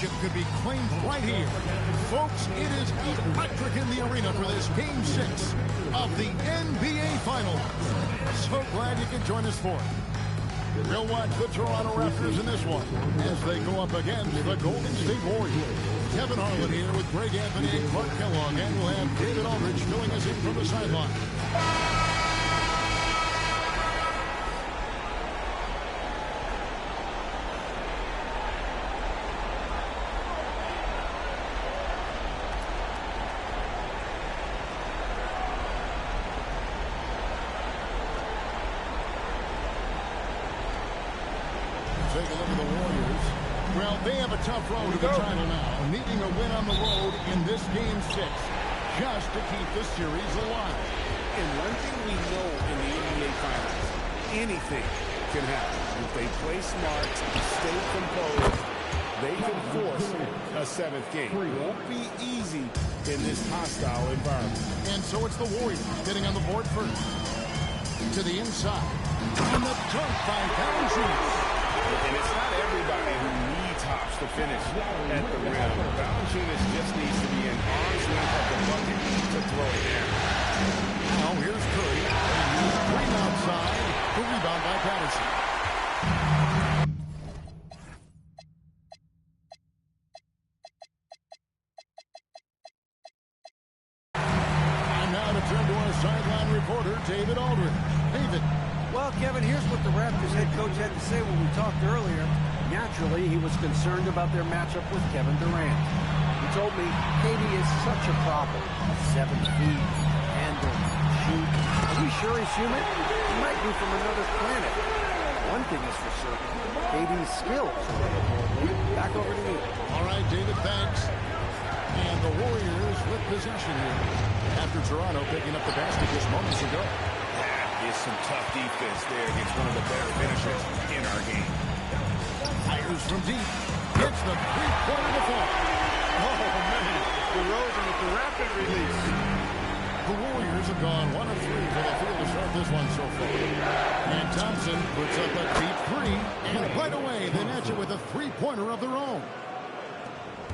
championship could be claimed right here. Folks, it is electric in the arena for this Game 6 of the NBA Finals. So glad you could join us for it. We'll watch the Toronto Raptors in this one as they go up against the Golden State Warriors. Kevin Harlan here with Greg Anthony and Clark Kellogg, and we'll have David Aldridge filling us in from the sideline. Take a look at the Warriors. Well, they have a tough road to the title now, needing a win on the road in this Game 6 just to keep the series alive. And one thing we know in the NBA Finals, anything can happen. If they play smart, stay composed, they can force a 7th game. It won't be easy in this hostile environment. And so it's the Warriors getting on the board first. To the inside. And the dunk by Valanciunas. And it's not everybody who needs hops to finish at the rim. Valanciunas just needs to be in arm's length of the bucket to throw it down. Now here's Curry. He's Green outside. The rebound by Patterson. And now to turn to our sideline reporter, David Aldridge. David. Well, Kevin, here's what the Raptors head coach had to say when we talked earlier. Naturally, he was concerned about their matchup with Kevin Durant. He told me KD is such a problem. 7 feet, handle, shoot. Are we sure he's human? He might be from another planet. One thing is for certain, KD's skills are otherworldly. Back over to you. All right, David, thanks. And the Warriors with possession here after Toronto picking up the basket just moments ago. Is some tough defense there against one of the better finishers in our game. Fires from deep. Gets the three-pointer to fall. Oh, man. DeRozan with the rapid release. The Warriors have gone 1 of 3 for the field to start this one so far. And Thompson puts up a deep three. And right away, they match it with a three-pointer of their own.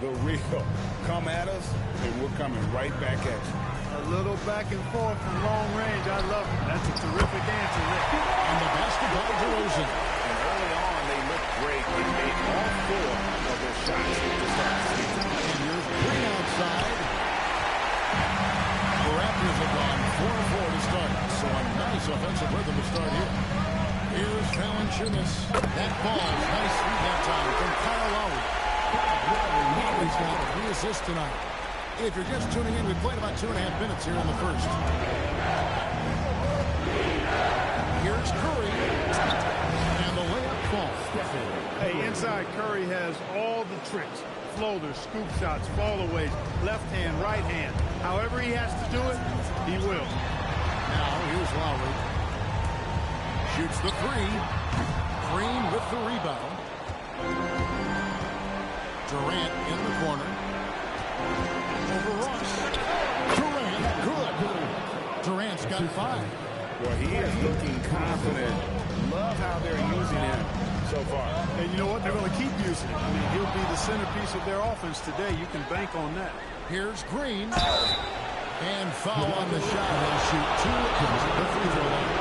The real come at us, and we're coming right back at you. A little back and forth from long range. I love it. That's a terrific answer, Rick. And the basketball to DeRozan. And early on, they looked great. They made all 4 of their shots to start the season. And here's Green outside. The Raptors have gone 4 of 4 to start. So a nice offensive rhythm to start here. Here's Valanciunas. That falls. Nice sweep that time from Kyle Lowry. Lowry's got 3 assists tonight. If you're just tuning in, we played about 2.5 minutes here in the first. Here's Curry. And the layup falls. Hey, inside Curry has all the tricks. Floaters, scoop shots, fallaways, left hand, right hand. However he has to do it, he will. Now here's Lowry. Shoots the 3. Green with the rebound. Durant in the corner. Over Ross. Durant, good. Durant's got 5. Well, he is looking confident. Love how they're using him so far. And you know what? They're going to keep using him. I mean, he'll be the centerpiece of their offense today. You can bank on that. Here's Green. And foul on the shot. He'll shoot 2 at the free throw line.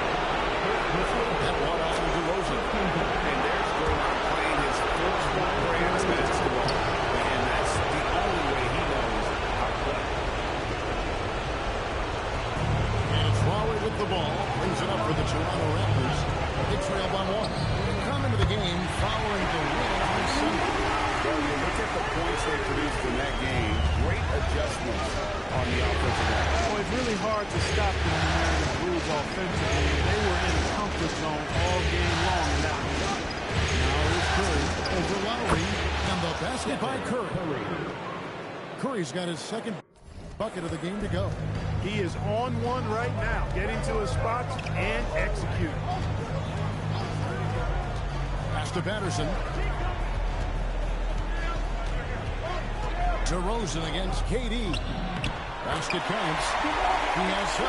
That one out to DeRozan. And there's Durant playing his full-court brand basketball. And that's the only way he knows how to play. And it's Lowry with the ball. Brings it up for the Toronto Raptors. They trail by 1. They come into the game following the win on Sunday. Well, you look at the points they produced in that game. Great adjustments on the offensive end. Oh, it's really hard to stop them when they're in the groove offensively. They were in the comfort zone all game long in that one. Now here's Curry over Lowry. And the basket by Curry. Curry's got his second bucket of the game to go. He is on one right now, getting to his spots and executing. Pass to Patterson. DeRozan against KD. Basket counts. He has 7.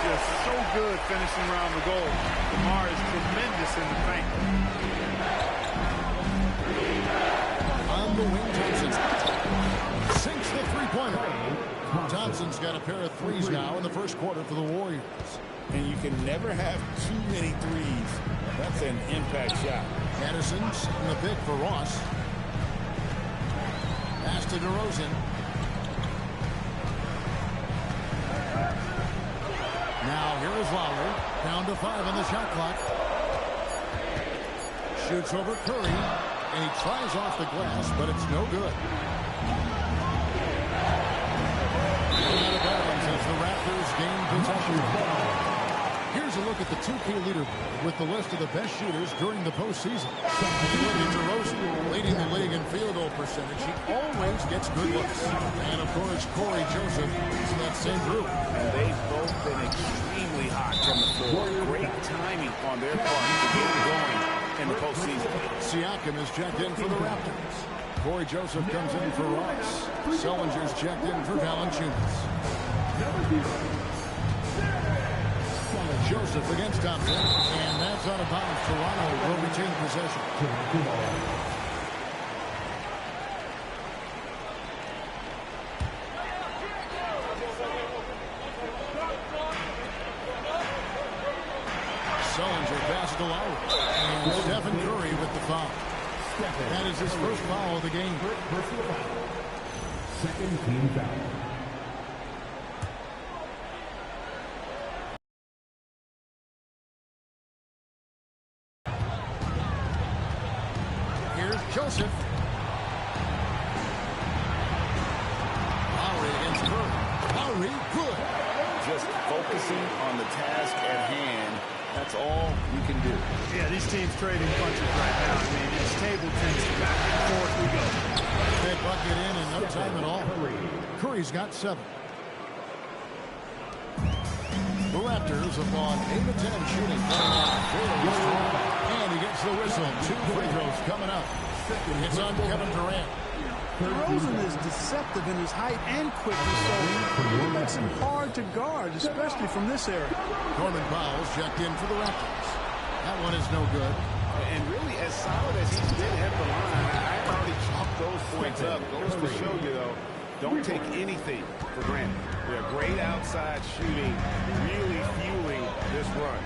Just so good finishing around the goal. DeMar is tremendous in the paint. On the wing, Thompson. Thompson's got a pair of threes now in the first quarter for the Warriors. And you can never have too many threes. That's an impact shot. Anderson's in the pick for Ross. Pass to DeRozan. Now here is Lowry. Down to 5 on the shot clock. Shoots over Curry. And he tries off the glass, but it's no good. Out of bounds as the Raptors gain possession. Here's a look at the 2K leaderboard with the list of the best shooters during the postseason. DeRozan leading the league in field goal percentage. He always gets good looks. And, of course, Corey Joseph is in that same group. And they've both been extremely hot from the floor. Great timing on their part to get it going in the postseason. Siakam is checked in for the Raptors. Corey Joseph comes in for Ross. Sellinger's checked in for Valanciunas. Joseph against Thompson, and that's out of bounds. Toronto will retain possession. Sellinger passes to Lowry, and Stephen Curry with the foul. That is his first foul of the game. Second team foul. Joseph. Lowry against Curry. Lowry, good. Just focusing on the task at hand. That's all you can do. Yeah, these teams trading punches right now. I mean, it's table tennis back and forth we go. That bucket in no time at all. Curry's got 7. The Raptors have won 8 of 10 shooting. And he gets the whistle. 2 free throws coming up. It's on Kevin Durant. DeRozan is deceptive in his height and quickness, so it makes him hard to guard, especially from this area. Norman Powell's checked in for the Raptors. That one is no good. And really, as solid as he's been at the line, I've already chalked those points up. Goes to show you, though, don't take anything for granted. They're great outside shooting, really fueling this run.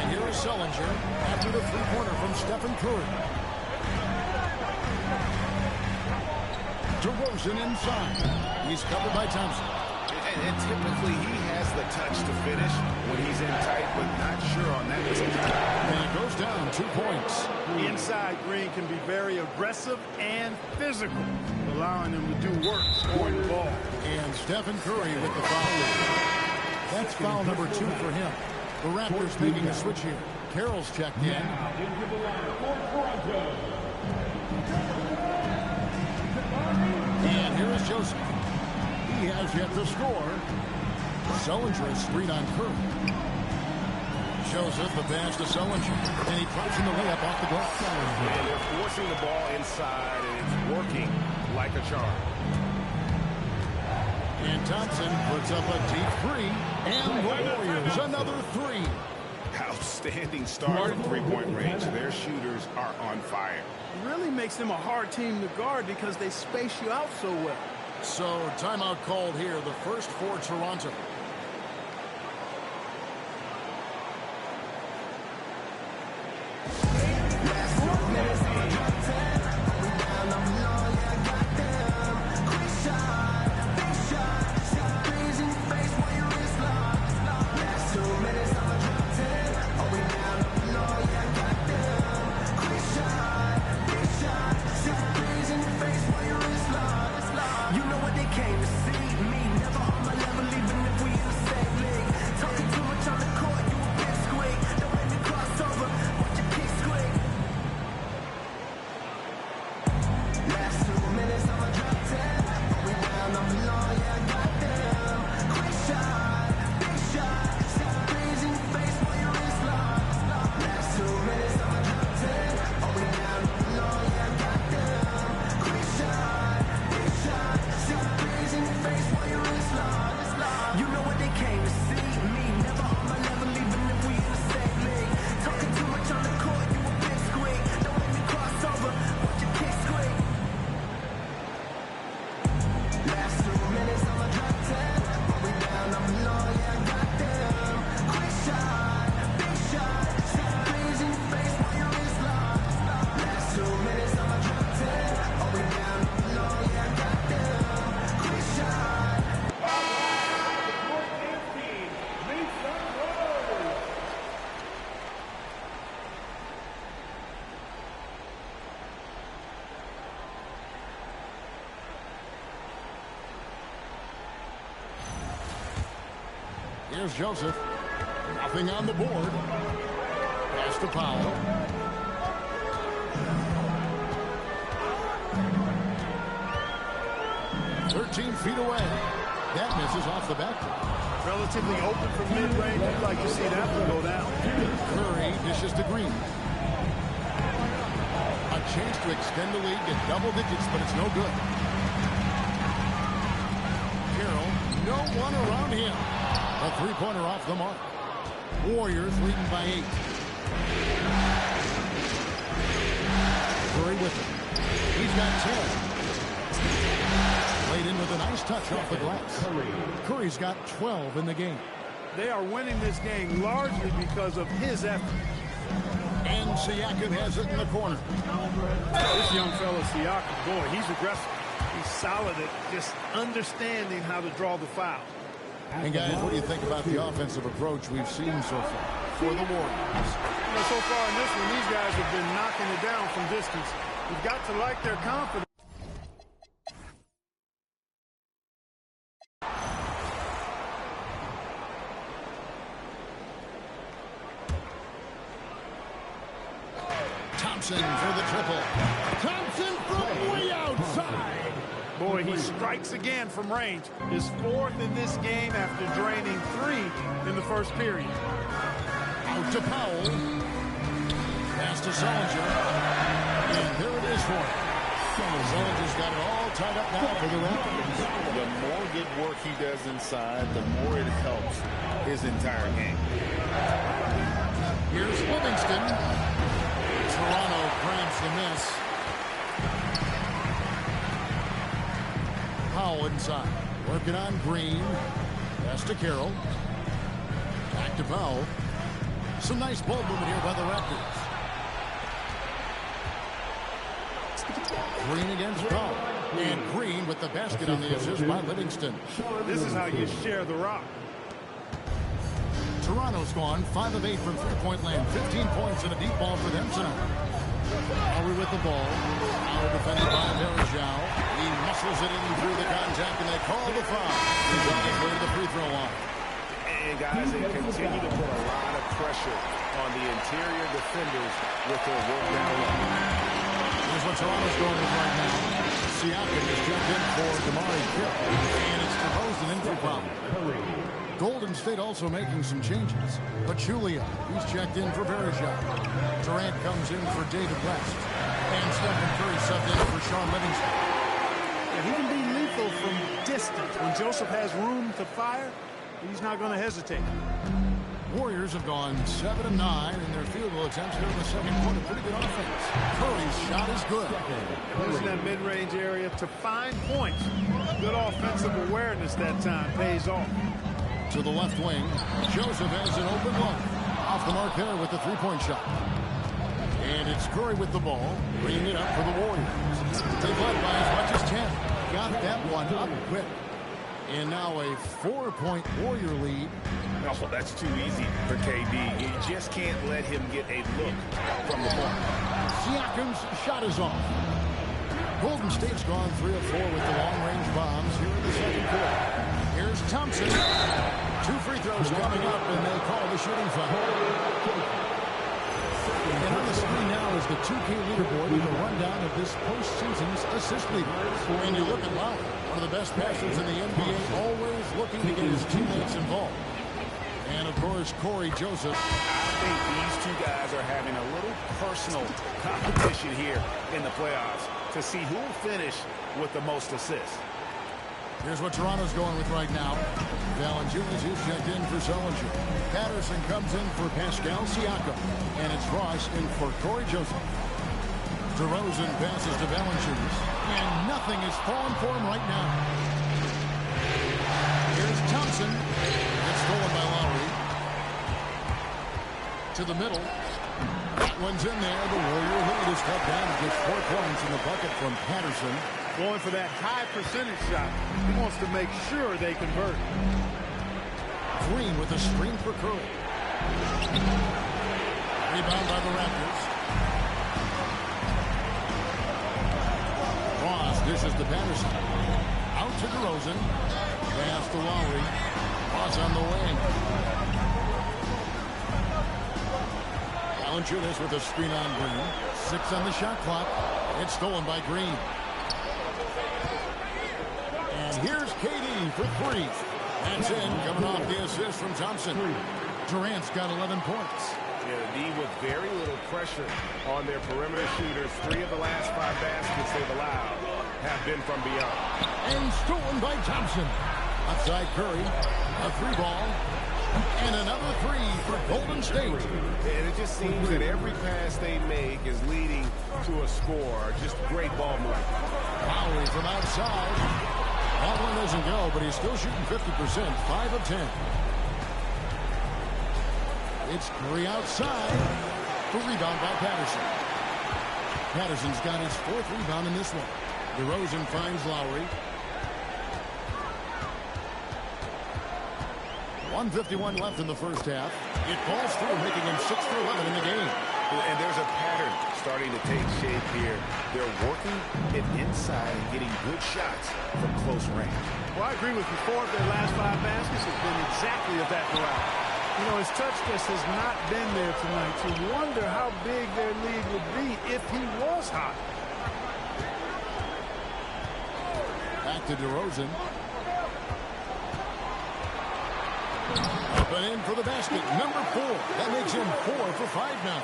And here is Sellinger after the three-pointer from Stephen Curry. DeRozan inside. He's covered by Thompson. And typically he has the touch to finish when he's in tight, but not sure on that time. And it goes down 2 points. Inside Green can be very aggressive and physical, allowing him to do work scoring the ball. And Stephen Curry with the foul. That's foul number 2 for him. The Raptors making a switch here. Carroll's checked in. And here is Joseph. He has yet to score. Sellinger is screen on Curry. Joseph, the pass to Sellinger. And he drops in the layup off the glass. And they're forcing the ball inside, and it's working like a charm. And Thompson puts up a deep 3. And the Warriors another 3. Outstanding start at three-point range. Their shooters are on fire. It really makes them a hard team to guard because they space you out so well. So, timeout called here, the first for Toronto. Here's Joseph. Nothing on the board. Pass to Powell. "13 feet away." That misses off the back. Relatively open from mid-range. You'd like to see that one go down. Curry dishes to Green. A chance to extend the lead, get double digits, but it's no good. Carroll, no one around him. A three-pointer off the mark. Warriors leading by 8. Curry with it. He's got 10. Laid in with a nice touch off the glass. Curry's got 12 in the game. They are winning this game largely because of his effort. And Siakam has it in the corner. This young fella, Siakam, boy, he's aggressive. He's solid at just understanding how to draw the foul. And guys, what do you think about the offensive approach we've seen so far for the Warriors? You know, so far in this one, these guys have been knocking it down from distance. You've got to like their confidence. Thompson for the triple. Thompson from way outside. Boy, he strikes again from range. His 4th in this game after draining 3 in the first period. Out to Powell. Pass to Sullinger. And there it is for him. Sullinger's got it all tied up now for the Raptors. The more good work he does inside, the more it helps his entire game. Here's Livingston. Toronto grabs the miss. Powell inside. Working on Green. Pass to Carroll. Back to Powell. Some nice ball movement here by the Raptors. Green against Powell. And Green with the basket on the assist by Livingston. This is how you share the rock. Toronto's gone 5 of 8 from three-point land. 15 points and a deep ball for them tonight. Lowry with the ball. Now defended by Verjao. He muscles it in through the contact, and they call the foul. He's on his way to the free throw line. And guys, they continue to put a lot of pressure on the interior defenders with their work down low. Here's what Toronto's going with right now. Siakam has jumped in for Damari Kill. And it's DeRozan in for Powell. Golden State also making some changes. Pachulia, he's checked in for Verjao. Durant comes in for David West. And Stephen Curry subbed in for Sean Livingston. And he can be lethal from distance. When Joseph has room to fire, he's not going to hesitate. Warriors have gone 7 of 9 in their field goal attempts here in the second quarter. Pretty good offense. Curry's shot is good. Using that mid-range area to find points. Good offensive awareness that time pays off. To the left wing, Joseph has an open look. Off the mark there with the three-point shot. And it's Curry with the ball, bringing it up for the Warriors. They've led by as much as 10. Got that one up quick. And now a 4-point Warrior lead. Oh, that's too easy for KD. You just can't let him get a look from the ball. Siakam's shot is off. Golden State's gone 3 of 4 with the long-range bombs here in the second quarter. Here's Thompson. 2 free throws coming up, and they call the shooting foul. And on the screen now is the 2K leaderboard with a rundown of this postseason's assist leader. And you look at Lowry, one of the best passers in the NBA, always looking to get his teammates involved. And, of course, Corey Joseph. I think these two guys are having a little personal competition here in the playoffs to see who will finish with the most assists. Here's what Toronto's going with right now. Valanciunas is checked in for Sullinger. Patterson comes in for Pascal Siakam. And it's Ross in for Corey Joseph. DeRozan passes to Valanciunas. And nothing is falling for him right now. Here's Thompson. It's stolen by Lowry. To the middle. That one's in there. The Warrior lead is cut down. Gets 4 points in the bucket from Patterson. Going for that high percentage shot. He wants to make sure they convert. Green with a screen for Curry. Rebound by the Raptors. Ross dishes to Patterson. Out to DeRozan. Pass to Lowry. Ross on the wing. Ballinger this with a screen on Green. 6 on the shot clock. It's stolen by Green. And here's KD for 3. That's in, coming off the assist from Thompson. Durant's got 11 points. Yeah, the D with very little pressure on their perimeter shooters. 3 of the last 5 baskets they've allowed have been from beyond. And stolen by Thompson. Outside Curry, a 3 ball, and another 3 for Golden State. And it just seems that every pass they make is leading to a score. Just great ball movement. Lowry from outside. That one doesn't go, but he's still shooting 50%, 5 of 10. It's Curry outside. The rebound by Patterson. Patterson's got his 4th rebound in this one. DeRozan finds Lowry. 1:51 left in the first half. It falls through, making him 6 for 11 in the game. And there's a pattern starting to take shape here. They're working it inside and getting good shots from close range. Well, I agree with you. 4 of their last 5 baskets have been exactly of that variety. You know, his touch just has not been there tonight. You wonder how big their lead would be if he was hot. Back to DeRozan. Up and in for the basket. Number 4. That makes him 4 for 5 now.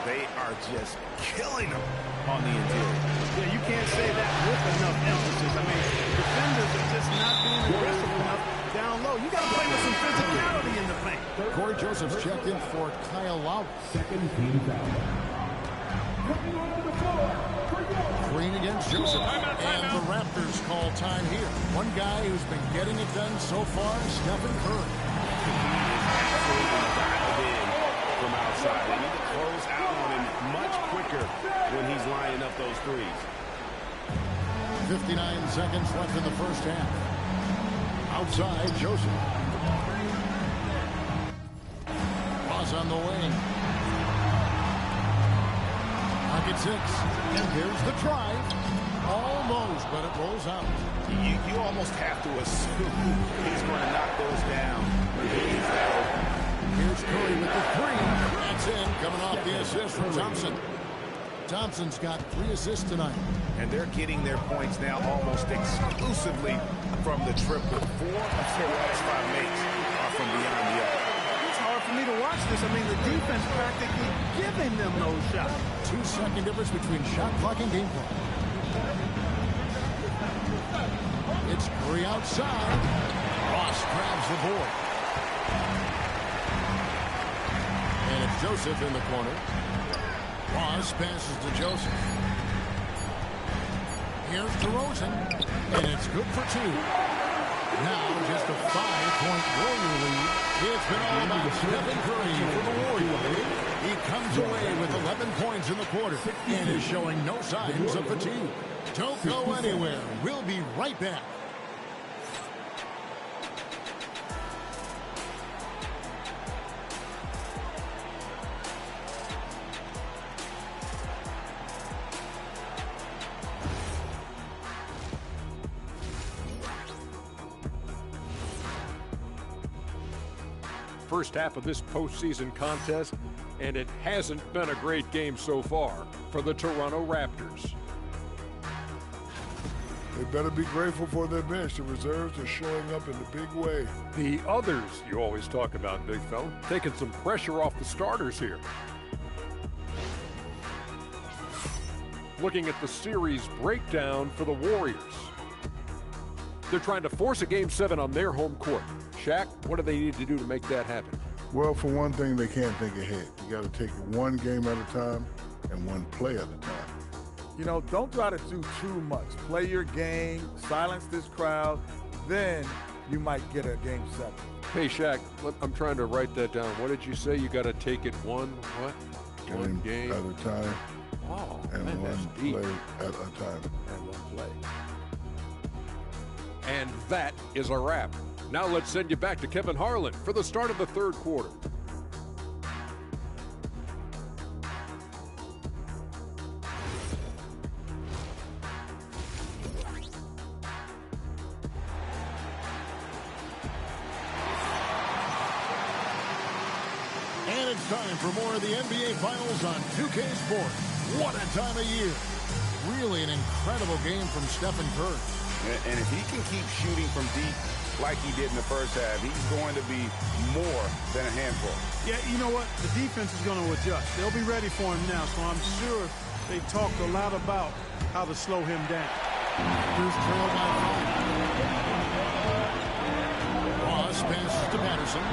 They are just killing them on the interior. Yeah, you can't say that with enough emphasis. I mean, defenders are just not being aggressive enough down low. You got to play with some physicality in the paint. Corey Joseph's checked in for Kyle Lowry. Green against Joseph. And the Raptors call time here. One guy who's been getting it done so far, Stephen Curry. Absolutely dialed in from outside. They need to close out on him much quicker when he's lining up those threes. 59 seconds left in the first half. Outside, Joseph. Ross on the wing. Pocket 6. And here's the try. Almost, but it rolls out. You almost have to assume he's going to knock those down. Here's Curry with the 3. That's in, coming off the assist from Thompson. Thompson's got 3 assists tonight. And they're getting their points now almost exclusively from the triple. 4 of their last 5 makes are from beyond the arc. It's hard for me to watch this. I mean, the defense practically giving them those shots. 2-second difference between shot clock and game clock. It's Curry outside. Ross grabs the board. And it's Joseph in the corner. Ross passes to Joseph. Here's DeRozan. And it's good for 2. Now just a 5-point Warrior lead. It's been all about Stephen Curry for the Warriors. He comes away with 11 points in the quarter and is showing no signs of fatigue. Don't go anywhere. We'll be right back. First half of this postseason contest, and it hasn't been a great game so far for the Toronto Raptors. They better be grateful for their bench. The reserves are showing up in a big way. The others you always talk about, big fella, taking some pressure off the starters here. Looking at the series breakdown for the Warriors. They're trying to force a Game 7 on their home court. Shaq, what do they need to do to make that happen? Well, for one thing, they can't think ahead. You got to take it one game at a time and one play at a time. You know, don't try to do too much. Play your game, silence this crowd, then you might get a Game 7. Hey, Shaq, I'm trying to write that down. What did you say? You got to take it one game at a time. Oh, and man, one that's deep. play at a time. And one play. And that is a wrap. Now let's send you back to Kevin Harlan for the start of the third quarter. And it's time for more of the NBA Finals on 2K Sports. What a time of year. Really an incredible game from Stephen Curry. And if he can keep shooting from deep like he did in the first half, he's going to be more than a handful. Yeah, you know what? The defense is going to adjust. They'll be ready for him now, so I'm sure they talked a lot about how to slow him down. Raptors trail by 5. Ross passes to Patterson.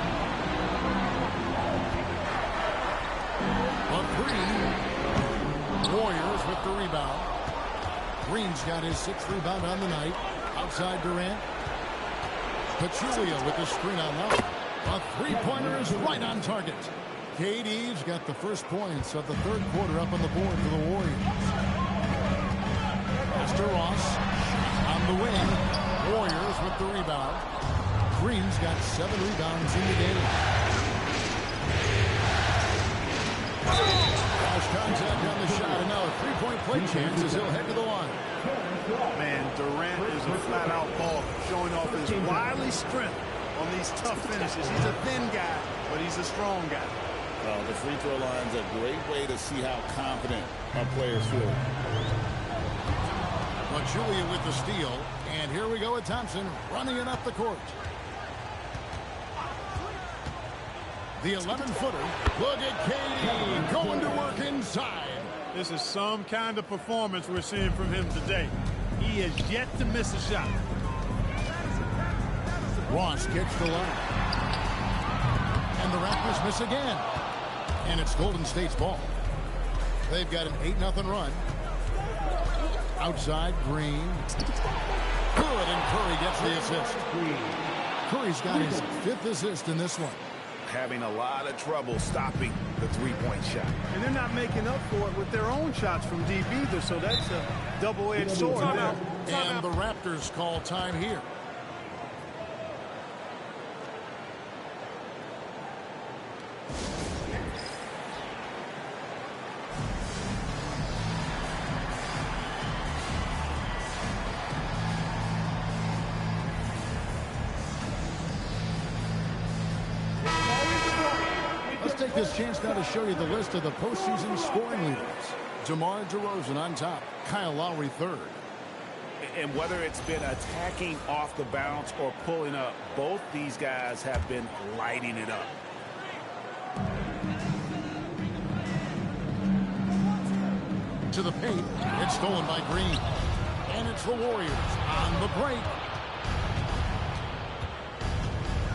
A three. Warriors with the rebound. Green's got his 6th rebound on the night. Outside Durant. Pachulia with the screen on low. A three-pointer is right on target. KD's got the first points of the third quarter up on the board for the Warriors. Pass to Ross. On the wing. Warriors with the rebound. Green's got 7 rebounds in the game. Cross contact on the shot, and now a three-point play chance as he'll head to the line. Man, Durant is a flat-out baller, showing off his wily strength on these tough finishes. He's a thin guy, but he's a strong guy. The free throw line's a great way to see how confident our players feel. But Julia with the steal, and here we go with Thompson running it up the court. The 11-footer. Look at KD going to work inside. This is some kind of performance we're seeing from him today. He has yet to miss a shot. Ross kicks the line. And the Raptors miss again. And it's Golden State's ball. They've got an 8-0 run. Outside, Green. Good, and Curry gets the assist. Curry's got his 5th assist in this one. Having a lot of trouble stopping the three-point shot. And they're not making up for it with their own shots from deep either, so that's a double-edged sword. And the Raptors call time here. Take this chance now to show you the list of the postseason scoring leaders. DeMar DeRozan on top, Kyle Lowry 3rd. And whether it's been attacking off the bounce or pulling up, both these guys have been lighting it up. To the paint, it's stolen by Green. And it's the Warriors on the break.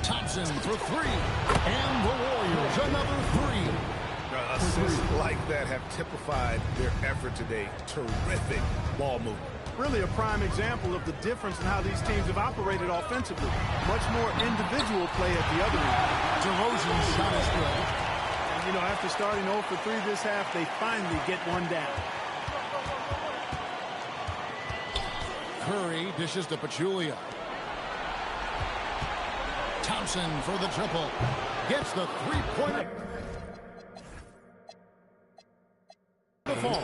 Thompson for 3. And the Warriors, another 3. Assists like that have typified their effort today. Terrific ball movement. Really a prime example of the difference in how these teams have operated offensively. Much more individual play at the other end. DeRozan's shot is good. And, you know, after starting 0 for 3 this half, they finally get one down. Curry dishes to Pachulia. Thompson for the triple. Gets the three-pointer. The fall.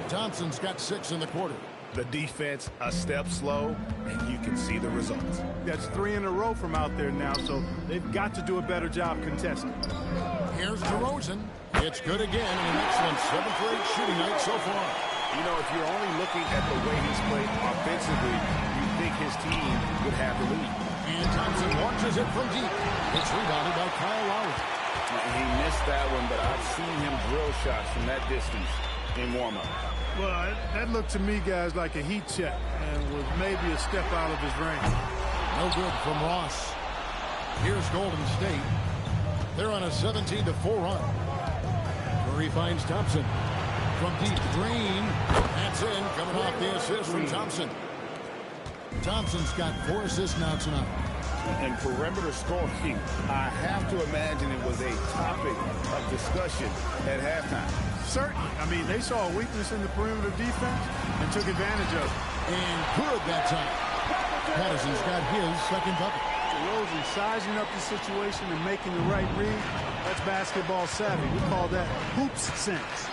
Thompson's got 6 in the quarter. The defense a step slow, and you can see the results. That's 3 in a row from out there now, so they've got to do a better job contesting. Here's DeRozan. It's good again, and an excellent 7 for 8 shooting night so far. You know, if you're only looking at the way he's played offensively, you think his team would have the lead. And Thompson launches it from deep. It's rebounded by Kyle Lowry. He missed that one, but I've seen him drill shots from that distance in warm-up. Well, that looked to me, guys, like a heat check, and with maybe a step out of his range. No good from Ross. Here's Golden State. They're on a 17-4 run. Curry finds Thompson. From deep, Green. That's in, coming off the assist from Thompson. Thompson's got 4 assists now tonight. And perimeter scoring, I have to imagine it was a topic of discussion at halftime. Certainly. I mean, they saw a weakness in the perimeter defense and took advantage of it. And good that time. Patterson's got his second bucket. DeRozan sizing up the situation and making the right read. That's basketball savvy. We call that hoops sense.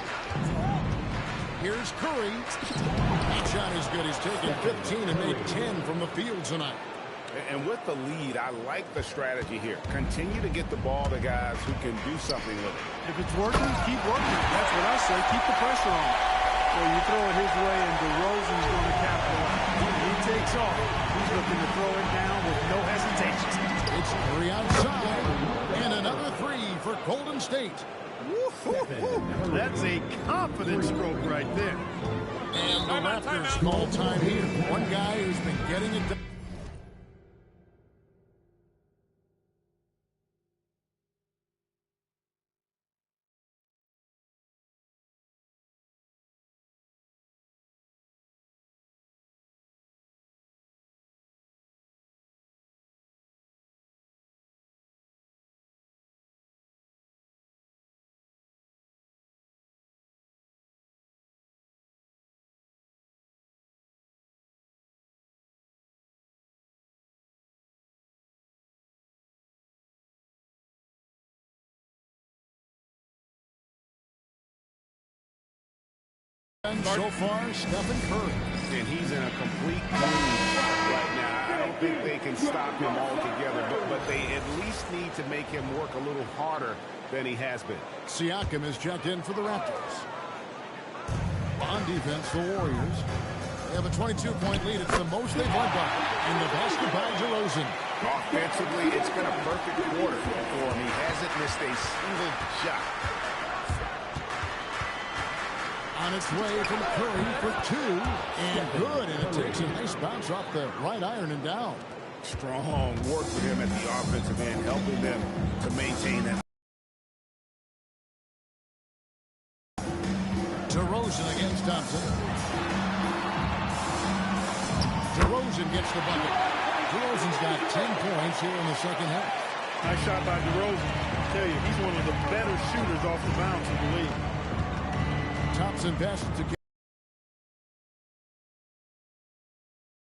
Here's Curry. That shot is good. He's taken 15 and made 10 from the field tonight. And with the lead, I like the strategy here. Continue to get the ball to guys who can do something with it. If it's working, keep working. That's what I say. Keep the pressure on. So you throw it his way, and DeRozan's going to capitalize. He takes off. He's looking to throw it down with no hesitation. It's Curry outside, and another three for Golden State. That's a confident stroke right there. And the Raptors call time here. One guy who's been getting it done. So far, Stephen Curry. And he's in a complete groove right now. I don't think they can stop him altogether, but they at least need to make him work a little harder than he has been. Siakam is checked in for the Raptors. On defense, the Warriors. They have a 22-point lead. It's the most they've won by. And the basket by DeRozan. Offensively, it's been a perfect quarter for him. He hasn't missed a single shot. On its way from Curry for two, and good, and it takes a nice bounce off the right iron and down. Strong work for him at the offensive end, helping them to maintain that. DeRozan against Thompson. DeRozan gets the bucket. DeRozan's got 10 points here in the second half. Nice shot by DeRozan. I tell you, he's one of the better shooters off the bounce in the league. Thompson passes to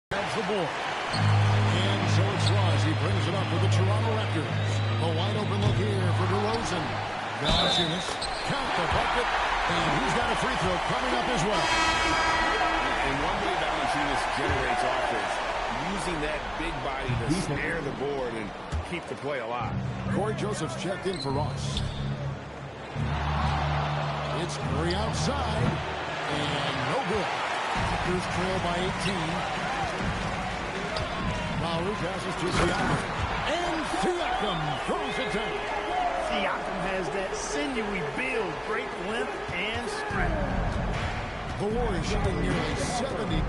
grabs the board. And so it's Ross. He brings it up with the Toronto Raptors. A wide open look here for DeRozan. Valanciunas, count the bucket, and he's got a free throw coming up as well. And one way Valanciunas generates offense, using that big body to snare the board and keep the play alive. Corey Joseph's checked in for Ross. It's Curry outside, and no good. Raptors trail by 18. Lowry passes to Siakam. And Siakam throws it down. Siakam has that sinewy build, great length and strength. The Warriors shooting nearly 70%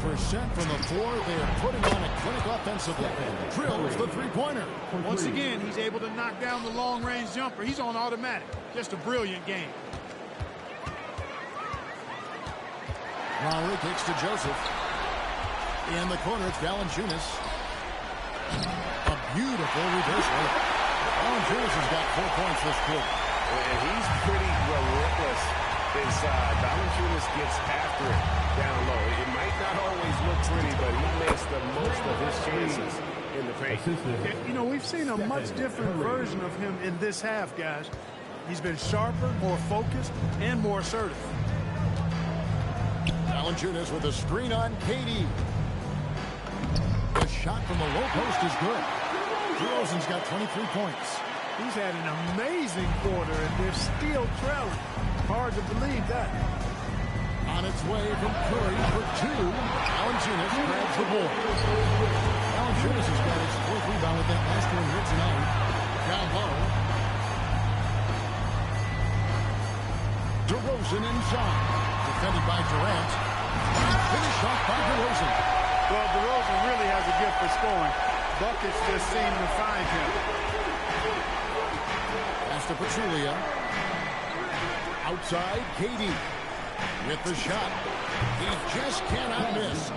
from the floor. They are putting on a clinic offensively. Drills the three-pointer. Once again, he's able to knock down the long-range jumper. He's on automatic. Just a brilliant game. Lowry kicks to Joseph. In the corner, it's Valanciunas. A beautiful reversal. Valanciunas has got 4 points this quarter. And he's pretty relentless inside. Valanciunas gets after it down low. It might not always look pretty, but he makes the most of his chances in the paint. You know, we've seen a much different version of him in this half, guys. He's been sharper, more focused, and more assertive. Valanciunas with a screen on KD. The shot from the low post is good. DeRozan's got 23 points. He's had an amazing quarter, and they're still trailing. Hard to believe that. On its way from Curry for two. Valanciunas grabs the board. Valanciunas has got his fourth rebound with that last one here tonight. Down low. DeRozan inside. Defended by Durant. Finished off by DeRozan. Well, DeRozan really has a gift for scoring. Buckets just seem to find him. Pass to Pachulia. Outside, KD. With the shot. He just cannot miss.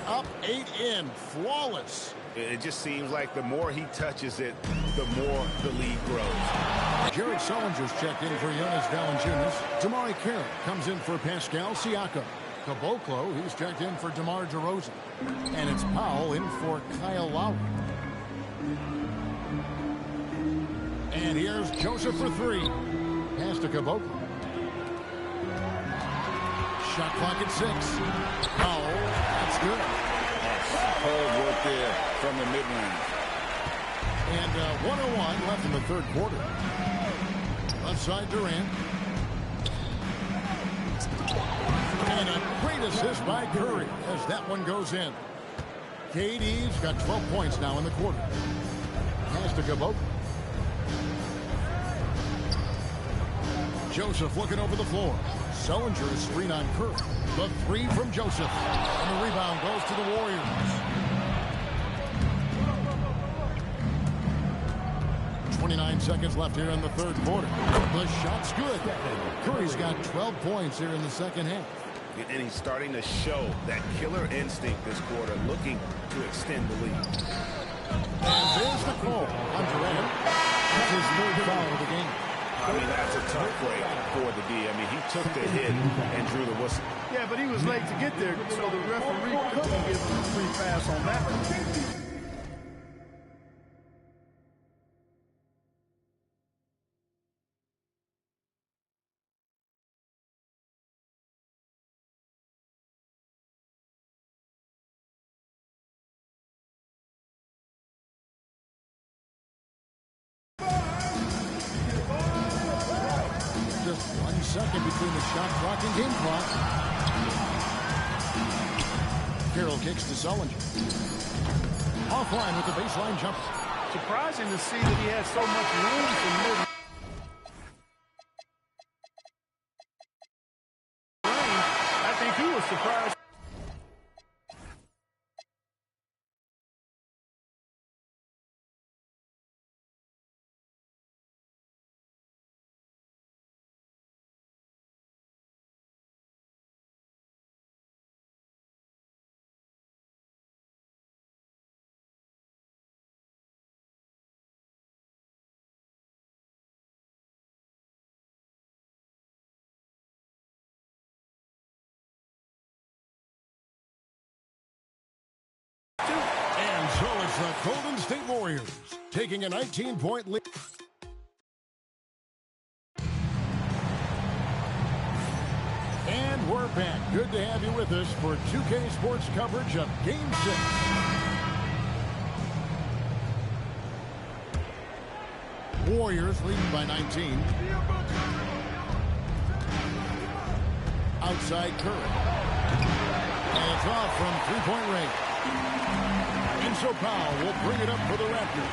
Up 8 in. Flawless. It just seems like the more he touches it, the more the lead grows. Jared Sullinger's checked in for Jonas Valanciunas. Damari Carey comes in for Pascal Siakam. Caboclo, he's checked in for DeMar DeRozan. And it's Powell in for Kyle Lowry. And here's Joseph for 3. Pass to Caboclo. Shot clock at 6. Powell, that's good. Superb work there from the mid-range. And 1:01 left in the third quarter. Left side Durant. And a great assist by Curry as that one goes in. KD's got 12 points now in the quarter. Pass to Caboclo. Joseph looking over the floor. Sullinger is screen on Curry. The 3 from Joseph. And the rebound goes to the Warriors. 29 seconds left here in the third quarter. The shot's good. Curry's got 12 points here in the second half. And he's starting to show that killer instinct this quarter, looking to extend the lead. And there's the call on Durant. That's his third foul of the game. I mean, that's a tough break for the D. I mean, he took the hit and drew the whistle. Yeah, but he was late to get there, so the referee couldn't give him a free pass on that one. Just 1 second between the shot clock and game clock. Carroll kicks to Sullinger. Offline with the baseline jump. Surprising to see that he had so much room for mid. I think he was surprised. And so it's the Golden State Warriors taking a 19-point lead. And we're back. Good to have you with us for 2K Sports coverage of Game 6. Warriors leading by 19. Outside Curry. And it's off from three-point range. And so Powell will bring it up for the Raptors.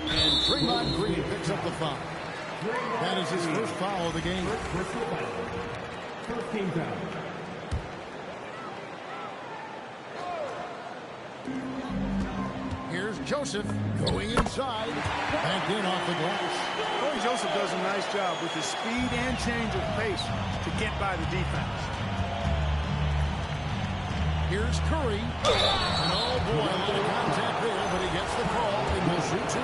And Draymond Green picks up the foul. That is his first foul of the game. First team foul. Here's Joseph going inside. Back in off the glass. Corey Joseph does a nice job with his speed and change of pace to get by the defense. Here's Curry. And oh boy, a little contact there, but he gets the call and will shoot 2.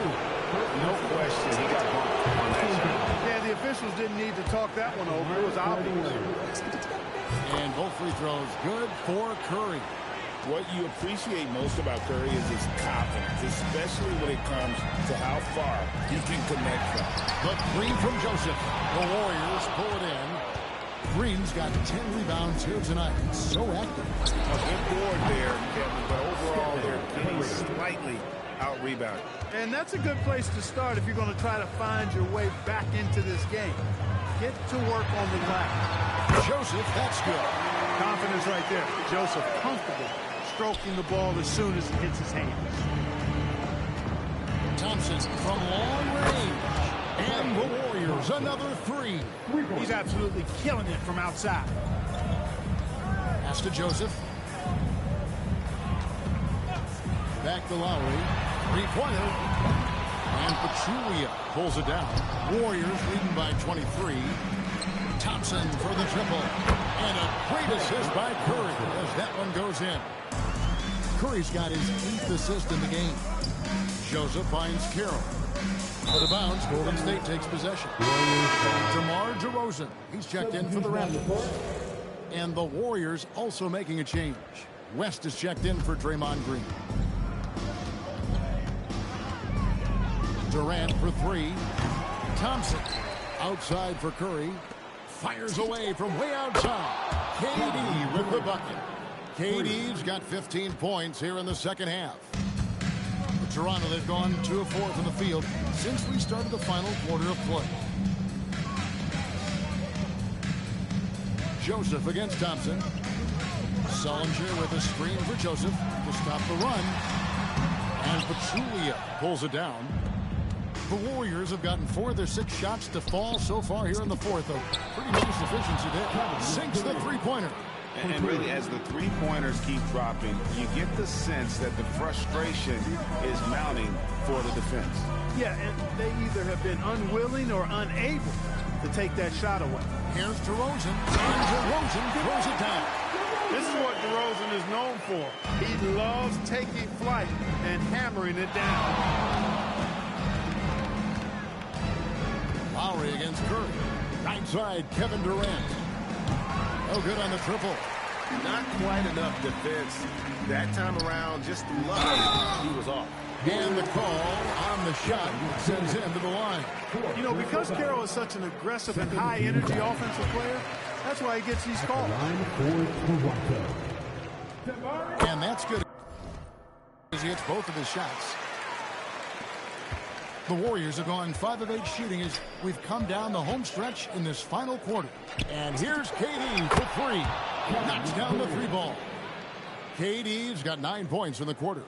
No question, he got bumped on that shot. Yeah, the officials didn't need to talk that one over. It was obvious. And both free throws good for Curry. What you appreciate most about Curry is his confidence, especially when it comes to how far he can connect from. The 3 from Joseph. The Warriors pull it in. Green's got 10 rebounds here tonight. So active. A good board there, Kevin, but overall they're getting slightly out-rebounded. And that's a good place to start if you're going to try to find your way back into this game. Get to work on the glass. Joseph, that's good. Confidence right there. Joseph comfortable stroking the ball as soon as it hits his hands. Thompson from long range. And the Warriors, another 3. He's absolutely killing it from outside. Pass to Joseph. Back to Lowry. 3-pointer. And Pachulia pulls it down. Warriors leading by 23. Thompson for the triple. And a great assist by Curry as that one goes in. Curry's got his 8th assist in the game. Joseph finds Carroll. Out of bounds, Golden State takes possession. DeMar DeRozan, he's checked in for the Raptors. And the Warriors also making a change. West is checked in for Draymond Green. Durant for 3. Thompson outside for Curry. Fires away from way outside. KD with the bucket. KD's got 15 points here in the second half. Toronto, they've gone 2 of 4 from the field since we started the final quarter of play. Joseph against Thompson. Sullinger with a screen for Joseph to stop the run. And Pachulia pulls it down. The Warriors have gotten 4 of their 6 shots to fall so far here in the fourth. A pretty nice efficiency there. Sinks the three-pointer. And really, as the three-pointers keep dropping, you get the sense that the frustration is mounting for the defense. Yeah, and they either have been unwilling or unable to take that shot away. Here's DeRozan, and DeRozan throws it down. This is what DeRozan is known for. He loves taking flight and hammering it down. Lowry against Curry. Right side, Kevin Durant. No good on the triple. Not quite enough defense. That time around, just lucky he was off. And the call on the shot sends him to the line. You know, because Carroll is such an aggressive and high-energy offensive player, that's why he gets these calls. And that's good as he hits both of his shots. The Warriors have gone 5 of 8 shooting as we've come down the home stretch in this final quarter. And here's KD for 3. Knocks down the 3-ball. KD's got 9 points in the quarter.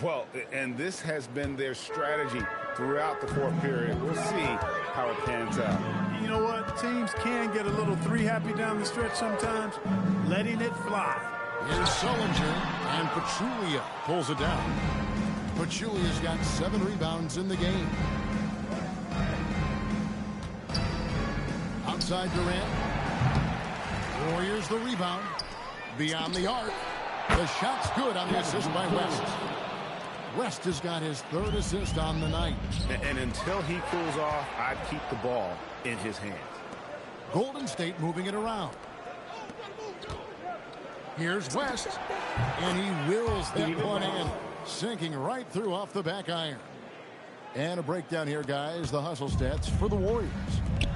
Well, and this has been their strategy throughout the fourth period. We'll see how it pans out. You know what? Teams can get a little 3-happy down the stretch sometimes. Letting it fly. Here's Sullinger, and Pachulia pulls it down. Pachulia's got 7 rebounds in the game. Outside Durant. Warriors the rebound. Beyond the arc. The shot's good on the assist by West. West has got his 3rd assist on the night. And until he cools off, I'd keep the ball in his hands. Golden State moving it around. Here's West. And he wills that one in. Sinking right through off the back iron. And a breakdown here, guys. The hustle stats for the Warriors.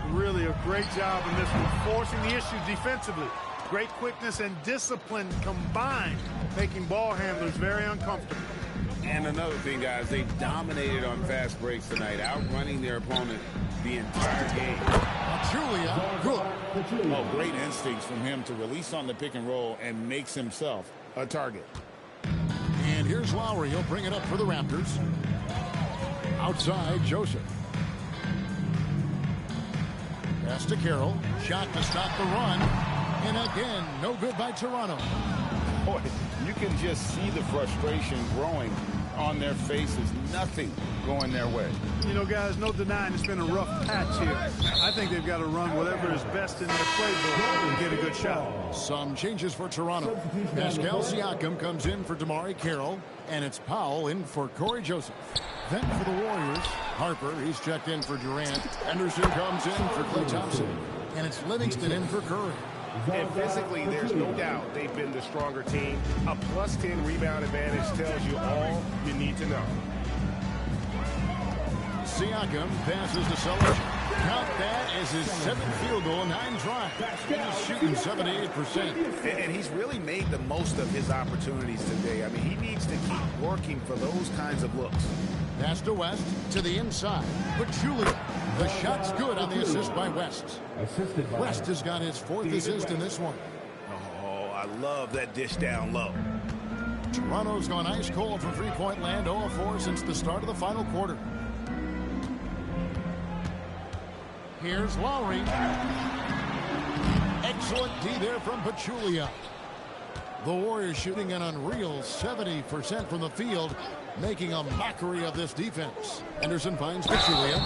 Really a great job in this one, forcing the issue defensively. Great quickness and discipline combined, making ball handlers very uncomfortable. And another thing, guys, they dominated on fast breaks tonight, outrunning their opponent the entire game. Julia, good. Oh, great instincts from him to release on the pick and roll and makes himself a target. And here's Lowry. He'll bring it up for the Raptors. Outside, Joseph. Pass to Carroll. Shot to stop the run. And again, no good by Toronto. Boy, you can just see the frustration growing on their faces. Nothing going their way. You know, guys, no denying it's been a rough patch here. I think they've got to run whatever is best in their playbook and get a good shot. Some changes for Toronto. Pascal Siakam comes in for DeMar Carroll, and it's Powell in for Corey Joseph. Then for the Warriors, Harper, he's checked in for Durant. Anderson comes in for Klay Thompson. And it's Livingston in for Curry. And physically, there's no doubt they've been the stronger team. A +10 rebound advantage tells you all you need to know. Siakam passes to Sullinger. Count that as his 7th field goal in 9 tries. He's shooting 78%. And he's really made the most of his opportunities today. I mean, he needs to keep working for those kinds of looks. Pass to West, to the inside. But Julia, the shot's good on the assist by West. West has got his 4th assist in this one. Oh, I love that dish down low. Toronto's gone ice cold from three-point land, 0-4 since the start of the final quarter. Here's Lowry. Excellent D there from Pachulia. The Warriors shooting an unreal 70% from the field, making a mockery of this defense. Anderson finds Pachulia.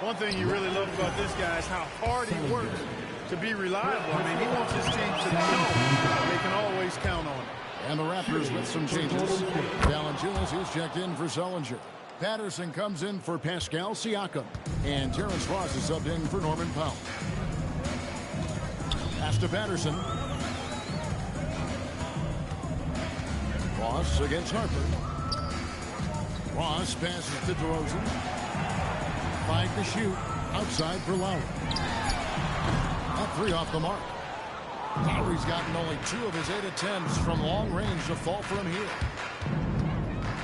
One thing you really love about this guy is how hard he works to be reliable. I mean, he wants his team to know they can always count on him. And the Raptors with some changes. Valanciunas is checked in for Sullinger. Patterson comes in for Pascal Siakam. And Terrence Ross is subbed in for Norman Powell. Pass to Patterson. Ross against Harper. Ross passes to DeRozan. 5 to shoot. Outside for Lowry. That 3 off the mark. Lowry's gotten only 2 of his 8 attempts from long range to fall from here.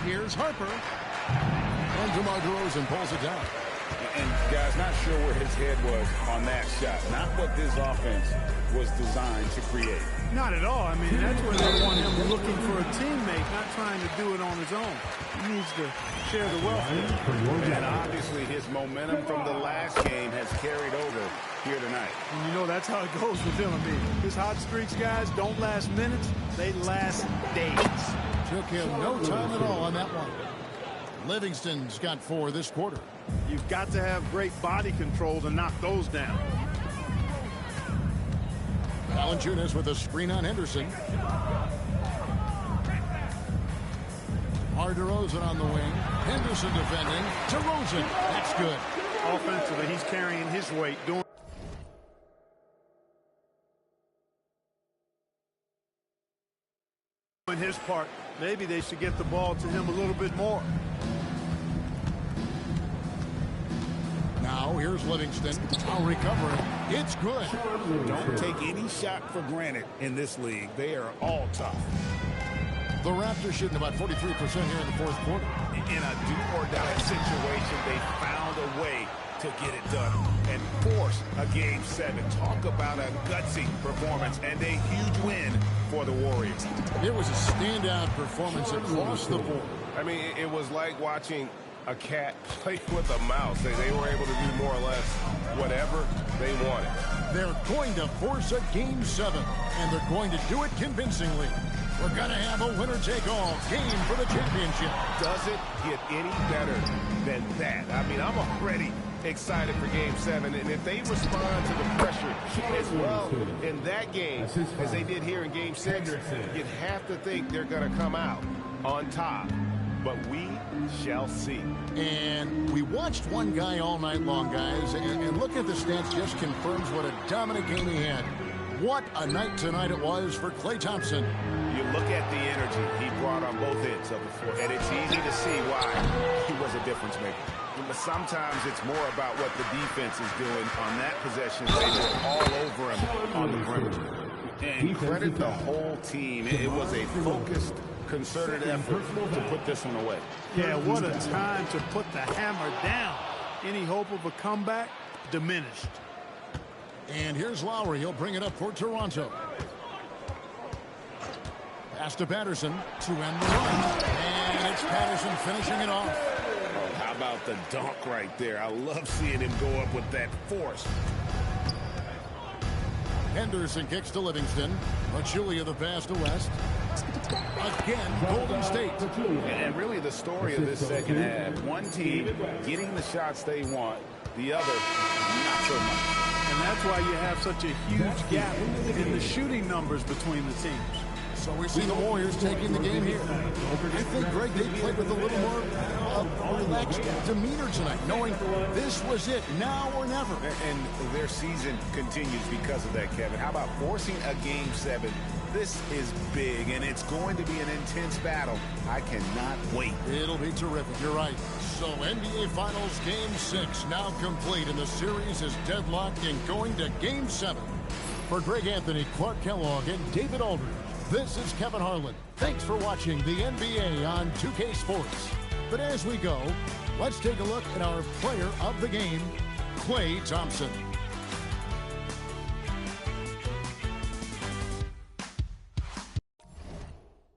Here's Harper. And DeMar DeRozan pulls it down. And, guys, not sure where his head was on that shot. Not what this offense was designed to create. Not at all. I mean, that's where they want him looking for a teammate, not trying to do it on his own. He needs to share the wealth. And obviously his momentum from the last game has carried over here tonight. And you know, that's how it goes with him. I mean, his hot streaks, guys, don't last minutes. They last days. Took him no time at all on that one. Livingston's got 4 this quarter. You've got to have great body control to knock those down. Valanciunas with a screen on Henderson. DeRozan on the wing. Henderson defending. DeRozan. That's good. Offensively, he's carrying his weight. Doing his part. Maybe they should get the ball to him a little bit more. Now here's Livingston. I'll recover it. It's good. Don't take any shot for granted in this league. They are all tough. The Raptors shooting about 43% here in the 4th quarter. In a do-or-die situation, they found a way to get it done and force a Game 7. Talk about a gutsy performance and a huge win for the Warriors. It was a standout performance across the board. I mean, it was like watching a cat play with a mouse. They were able to do more or less whatever they wanted. They're going to force a Game 7, and they're going to do it convincingly. We're going to have a winner-take-all game for the championship. Does it get any better than that? I mean, I'm already excited for Game 7, and if they respond to the pressure as well in that game as they did here in Game 6, you'd have to think they're going to come out on top. But we shall see. And we watched one guy all night long, guys, and look at the stats just confirms what a dominant game he had. What a night tonight it was for Klay Thompson. You look at the energy he brought on both ends of the floor, and it's easy to see why he was a difference maker. But sometimes it's more about what the defense is doing on that possession. They were all over him on the perimeter. And credit the whole team. It was a focused, concerted effort to put this one away. Yeah, what a time to put the hammer down. Any hope of a comeback diminished. And here's Lowry. He'll bring it up for Toronto. Pass to Patterson to end the run. And it's Patterson finishing it off. Oh, how about the dunk right there? I love seeing him go up with that force. Henderson kicks to Livingston. Julia the pass to West. Again, Golden State. And really the story of this second half. One team getting the shots they want, the other not so much. And that's why you have such a huge gap in the shooting numbers between the teams. So we see the Warriors taking the game here. I think, Greg, they played with a little more relaxed demeanor tonight, knowing this was it, now or never. And their season continues because of that, Kevin. How about forcing a Game 7? This is big, and it's going to be an intense battle. I cannot wait. It'll be terrific. You're right. So NBA Finals Game 6 now complete, and the series is deadlocked and going to Game 7. For Greg Anthony, Clark Kellogg, and David Aldridge, this is Kevin Harlan. Thanks for watching the NBA on 2K Sports. But as we go, let's take a look at our player of the game, Klay Thompson.